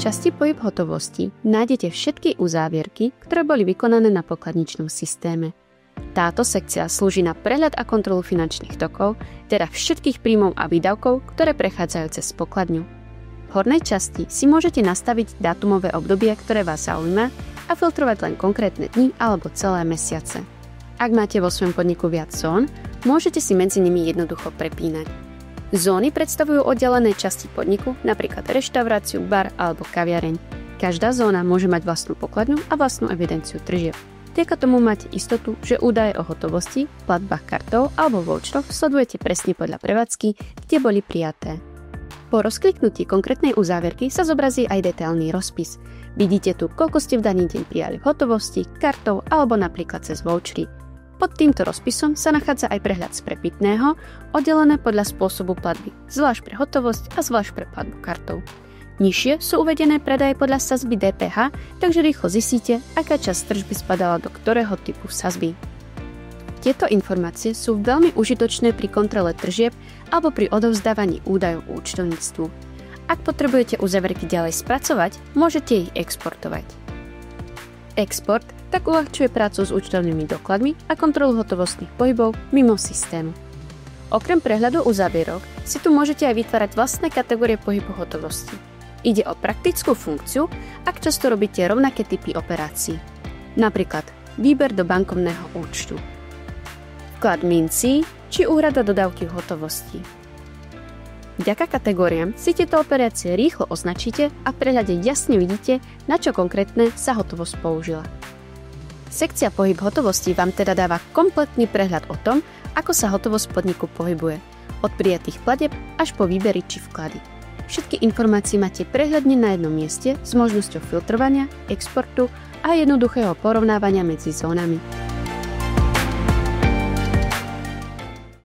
časti Pohyb hotovosti nájdete všetky uzávierky, ktoré boli vykonané na pokladničnom systéme. Táto sekcia slúži na prehľad a kontrolu finančných tokov, teda všetkých príjmov a výdavkov, ktoré prechádzajú cez pokladňu. V hornej časti si môžete nastaviť dátumové obdobie, ktoré vás zaujíma, a filtrovať len konkrétne dni alebo celé mesiace. Ak máte vo svojom podniku viac zón, môžete si medzi nimi jednoducho prepínať. Zóny predstavujú oddelené časti podniku, napríklad reštauráciu, bar alebo kaviareň. Každá zóna môže mať vlastnú pokladňu a vlastnú evidenciu tržieb. Vďaka tomu máte istotu, že údaje o hotovosti, platbách kartou alebo voucheroch sledujete presne podľa prevádzky, kde boli prijaté. Po rozkliknutí konkrétnej uzávierky sa zobrazí aj detailný rozpis. Vidíte tu, koľko ste v daný deň prijali v hotovosti, kartou alebo napríklad cez vouchery. Pod týmto rozpisom sa nachádza aj prehľad z prepitného, oddelené podľa spôsobu platby, zvlášť pre hotovosť a zvlášť pre platbu kartou. Nižšie sú uvedené predaje podľa sadzby DPH, takže rýchlo zistíte, aká časť tržby spadala do ktorého typu sadzby. Tieto informácie sú veľmi užitočné pri kontrole tržieb alebo pri odovzdávaní údajov účtovníctvu. Ak potrebujete uzávierky ďalej spracovať, môžete ich exportovať. Export tak uľahčuje prácu s účtovnými dokladmi a kontrolu hotovostných pohybov mimo systému. Okrem prehľadu uzávierok si tu môžete aj vytvárať vlastné kategórie pohybu hotovosti. Ide o praktickú funkciu, ak často robíte rovnaké typy operácií. Napríklad výber do bankovného účtu, vklad mincí či úhrada dodávky v hotovosti. Vďaka kategóriám si tieto operácie rýchlo označíte a v prehľade jasne vidíte, na čo konkrétne sa hotovosť použila. Sekcia Pohyb hotovosti vám teda dáva kompletný prehľad o tom, ako sa hotovosť podniku pohybuje, od prijatých platieb až po výbery či vklady. Všetky informácie máte prehľadne na jednom mieste s možnosťou filtrovania, exportu a jednoduchého porovnávania medzi zónami.